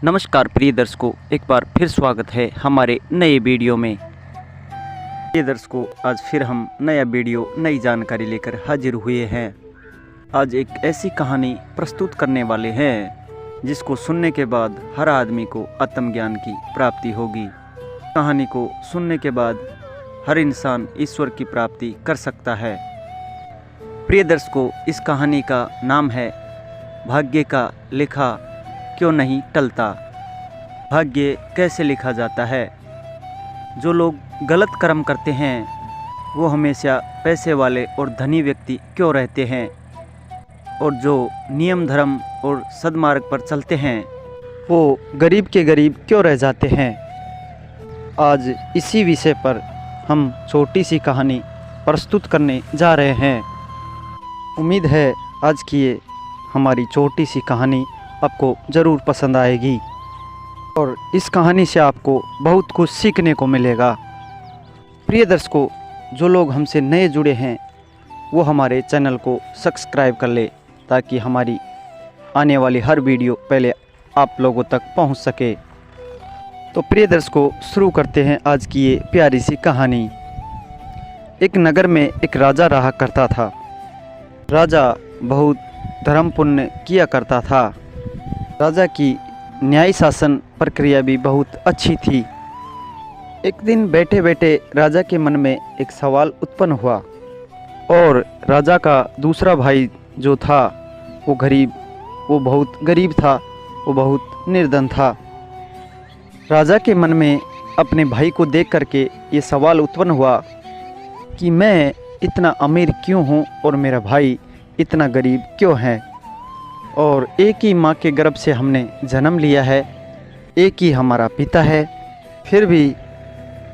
नमस्कार प्रिय दर्शकों, एक बार फिर स्वागत है हमारे नए वीडियो में। प्रिय दर्शकों, आज फिर हम नया वीडियो नई जानकारी लेकर हाजिर हुए हैं। आज एक ऐसी कहानी प्रस्तुत करने वाले हैं जिसको सुनने के बाद हर आदमी को आत्मज्ञान की प्राप्ति होगी। कहानी को सुनने के बाद हर इंसान ईश्वर की प्राप्ति कर सकता है। प्रिय दर्शकों, इस कहानी का नाम है भाग्य का लिखा क्यों नहीं टलता। भाग्य कैसे लिखा जाता है? जो लोग गलत कर्म करते हैं वो हमेशा पैसे वाले और धनी व्यक्ति क्यों रहते हैं, और जो नियम धर्म और सद्मार्ग पर चलते हैं वो गरीब के गरीब क्यों रह जाते हैं। आज इसी विषय पर हम छोटी सी कहानी प्रस्तुत करने जा रहे हैं। उम्मीद है आज की ये हमारी छोटी सी कहानी आपको ज़रूर पसंद आएगी और इस कहानी से आपको बहुत कुछ सीखने को मिलेगा। प्रिय दर्शकों, जो लोग हमसे नए जुड़े हैं वो हमारे चैनल को सब्सक्राइब कर ले ताकि हमारी आने वाली हर वीडियो पहले आप लोगों तक पहुंच सके। तो प्रिय दर्शकों, शुरू करते हैं आज की ये प्यारी सी कहानी। एक नगर में एक राजा रहा करता था। राजा बहुत धर्म पुण्य किया करता था। राजा की न्याय शासन प्रक्रिया भी बहुत अच्छी थी। एक दिन बैठे बैठे राजा के मन में एक सवाल उत्पन्न हुआ और राजा का दूसरा भाई जो था वो बहुत गरीब था, वो बहुत निर्धन था। राजा के मन में अपने भाई को देख करके ये सवाल उत्पन्न हुआ कि मैं इतना अमीर क्यों हूँ और मेरा भाई इतना गरीब क्यों है, और एक ही माँ के गर्भ से हमने जन्म लिया है, एक ही हमारा पिता है, फिर भी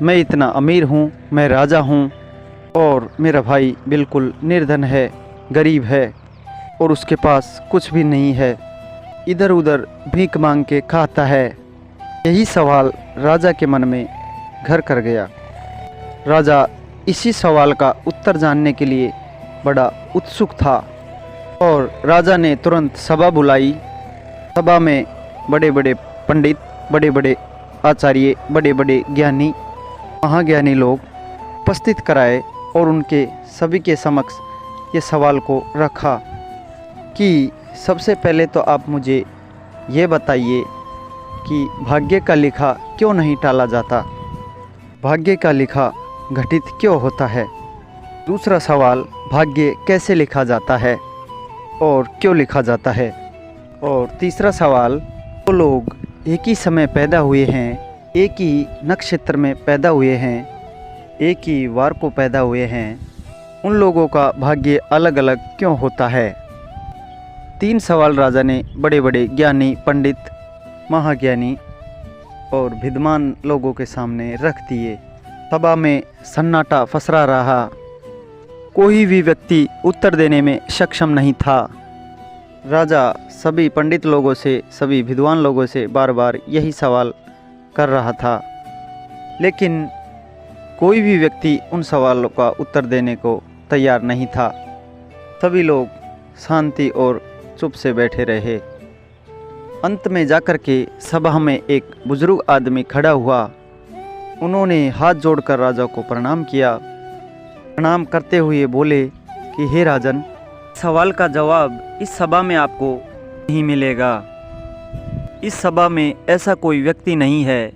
मैं इतना अमीर हूँ, मैं राजा हूँ और मेरा भाई बिल्कुल निर्धन है, गरीब है और उसके पास कुछ भी नहीं है, इधर उधर भीख मांग के खाता है। यही सवाल राजा के मन में घर कर गया। राजा इसी सवाल का उत्तर जानने के लिए बड़ा उत्सुक था और राजा ने तुरंत सभा बुलाई। सभा में बड़े बड़े पंडित, बड़े बड़े आचार्य, बड़े बड़े ज्ञानी, महाज्ञानी लोग उपस्थित कराए और उनके सभी के समक्ष ये सवाल को रखा कि सबसे पहले तो आप मुझे ये बताइए कि भाग्य का लिखा क्यों नहीं टाला जाता, भाग्य का लिखा घटित क्यों होता है। दूसरा सवाल, भाग्य कैसे लिखा जाता है और क्यों लिखा जाता है। और तीसरा सवाल, वो लोग एक ही समय पैदा हुए हैं, एक ही नक्षत्र में पैदा हुए हैं, एक ही वार को पैदा हुए हैं, उन लोगों का भाग्य अलग अलग क्यों होता है। 3 सवाल राजा ने बड़े बड़े ज्ञानी, पंडित, महाज्ञानी और विद्वान लोगों के सामने रख दिए। सभा में सन्नाटा फसरा रहा। कोई भी व्यक्ति उत्तर देने में सक्षम नहीं था। राजा सभी पंडित लोगों से, सभी विद्वान लोगों से बार बार यही सवाल कर रहा था, लेकिन कोई भी व्यक्ति उन सवालों का उत्तर देने को तैयार नहीं था। सभी लोग शांति और चुप से बैठे रहे। अंत में जाकर के सभा में एक बुजुर्ग आदमी खड़ा हुआ। उन्होंने हाथ जोड़कर राजा को प्रणाम किया। प्रणाम करते हुए बोले कि हे राजन, सवाल का जवाब इस सभा में आपको नहीं मिलेगा। इस सभा में ऐसा कोई व्यक्ति नहीं है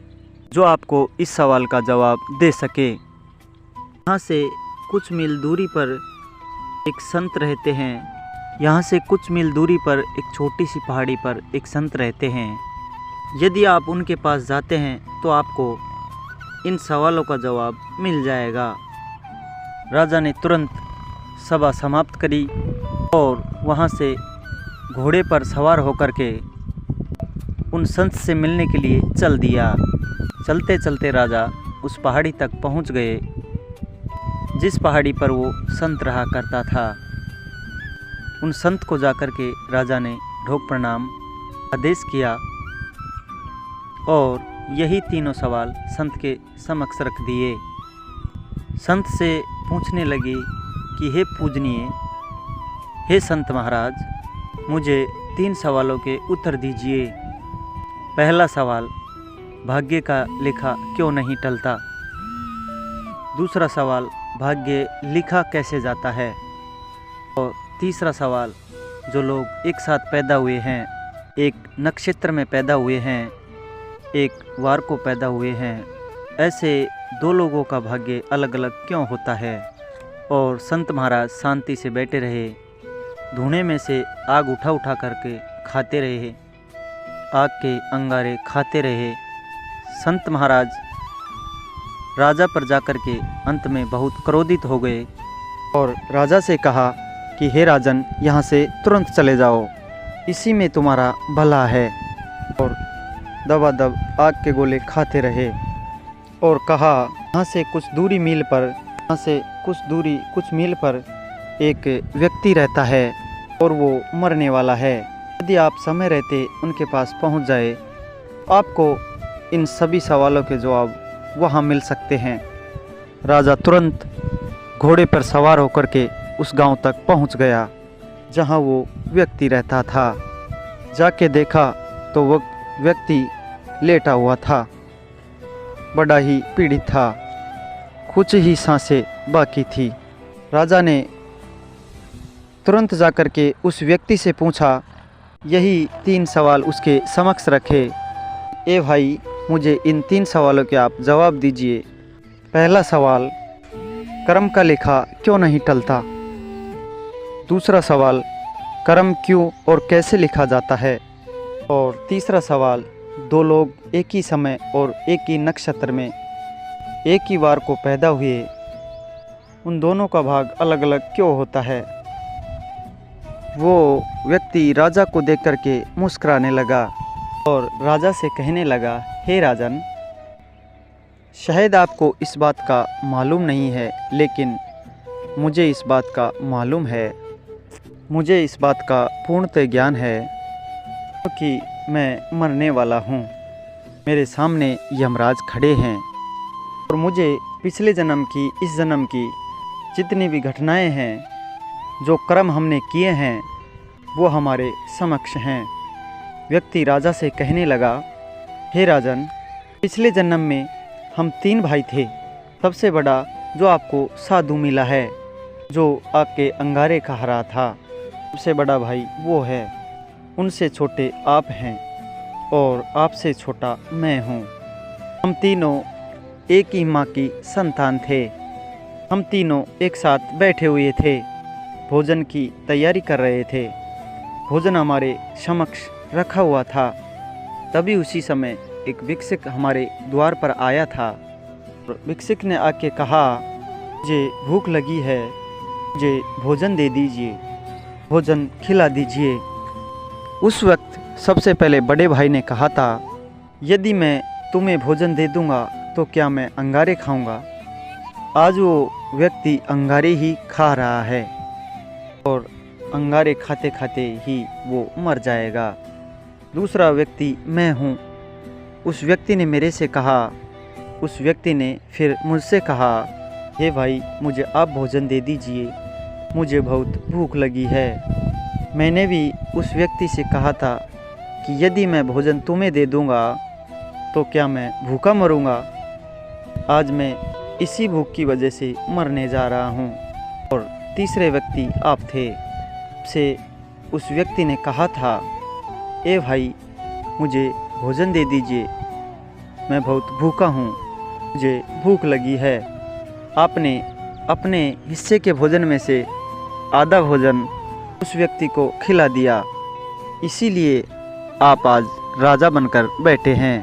जो आपको इस सवाल का जवाब दे सके। यहाँ से कुछ मील दूरी पर एक संत रहते हैं। यहाँ से कुछ मील दूरी पर एक छोटी सी पहाड़ी पर एक संत रहते हैं। यदि आप उनके पास जाते हैं तो आपको इन सवालों का जवाब मिल जाएगा। राजा ने तुरंत सभा समाप्त करी और वहाँ से घोड़े पर सवार होकर के उन संत से मिलने के लिए चल दिया। चलते चलते राजा उस पहाड़ी तक पहुँच गए जिस पहाड़ी पर वो संत रहा करता था। उन संत को जाकर के राजा ने ढोक प्रणाम आदेश किया और यही तीनों सवाल संत के समक्ष रख दिए। संत से पूछने लगे कि हे पूजनीय, हे संत महाराज, मुझे 3 सवालों के उत्तर दीजिए। पहला सवाल, भाग्य का लिखा क्यों नहीं टलता। दूसरा सवाल, भाग्य लिखा कैसे जाता है। और तीसरा सवाल, जो लोग एक साथ पैदा हुए हैं, एक नक्षत्र में पैदा हुए हैं, एक वार को पैदा हुए हैं, ऐसे दो लोगों का भाग्य अलग अलग क्यों होता है। और संत महाराज शांति से बैठे रहे, धुएं में से आग उठा उठा करके खाते रहे, आग के अंगारे खाते रहे। संत महाराज राजा पर जाकर के अंत में बहुत क्रोधित हो गए और राजा से कहा कि हे राजन, यहाँ से तुरंत चले जाओ, इसी में तुम्हारा भला है। और दबादब आग के गोले खाते रहे और कहा, यहाँ से कुछ मील पर एक व्यक्ति रहता है और वो मरने वाला है। यदि आप समय रहते उनके पास पहुँच जाए, आपको इन सभी सवालों के जवाब वहाँ मिल सकते हैं। राजा तुरंत घोड़े पर सवार होकर के उस गांव तक पहुंच गया जहां वो व्यक्ति रहता था। जाके देखा तो वो व्यक्ति लेटा हुआ था, बड़ा ही पीड़ित था, कुछ ही सांसें बाकी थी। राजा ने तुरंत जाकर के उस व्यक्ति से पूछा, यही 3 सवाल उसके समक्ष रखे। ए भाई, मुझे इन 3 सवालों के आप जवाब दीजिए। पहला सवाल, कर्म का लेखा क्यों नहीं टलता। दूसरा सवाल, कर्म क्यों और कैसे लिखा जाता है। और तीसरा सवाल, 2 लोग एक ही समय और एक ही नक्षत्र में एक ही वार को पैदा हुए, उन दोनों का भाग अलग अलग क्यों होता है। वो व्यक्ति राजा को देख करके मुस्कुराने लगा और राजा से कहने लगा, हे राजन, शायद आपको इस बात का मालूम नहीं है, लेकिन मुझे इस बात का मालूम है। मुझे इस बात का पूर्णतः ज्ञान है क्योंकि मैं मरने वाला हूँ। मेरे सामने यमराज खड़े हैं और मुझे पिछले जन्म की, इस जन्म की जितनी भी घटनाएं हैं, जो कर्म हमने किए हैं, वो हमारे समक्ष हैं। व्यक्ति राजा से कहने लगा, हे राजन, पिछले जन्म में हम 3 भाई थे। सबसे बड़ा जो आपको साधु मिला है, जो आपके अंगारे खा रहा था, सबसे बड़ा भाई वो है। उनसे छोटे आप हैं और आपसे छोटा मैं हूँ। हम तीनों एक ही माँ की संतान थे। हम तीनों एक साथ बैठे हुए थे, भोजन की तैयारी कर रहे थे। भोजन हमारे समक्ष रखा हुआ था। तभी उसी समय एक भिक्षुक हमारे द्वार पर आया था। भिक्षुक ने आके कहा, मुझे भूख लगी है, मुझे भोजन दे दीजिए, भोजन खिला दीजिए। उस वक्त सबसे पहले बड़े भाई ने कहा था, यदि मैं तुम्हें भोजन दे दूंगा तो क्या मैं अंगारे खाऊंगा। आज वो व्यक्ति अंगारे ही खा रहा है और अंगारे खाते खाते ही वो मर जाएगा। दूसरा व्यक्ति मैं हूँ। उस व्यक्ति ने मेरे से कहा, उस व्यक्ति ने फिर मुझसे कहा, हे भाई, मुझे आप भोजन दे दीजिए, मुझे बहुत भूख लगी है। मैंने भी उस व्यक्ति से कहा था कि यदि मैं भोजन तुम्हें दे दूंगा तो क्या मैं भूखा मरूंगा। आज मैं इसी भूख की वजह से मरने जा रहा हूँ। और तीसरे व्यक्ति आप थे। से उस व्यक्ति ने कहा था, ए भाई, मुझे भोजन दे दीजिए, मैं बहुत भूखा हूँ, मुझे भूख लगी है। आपने अपने हिस्से के भोजन में से आधा भोजन उस व्यक्ति को खिला दिया, इसीलिए आप आज राजा बनकर बैठे हैं।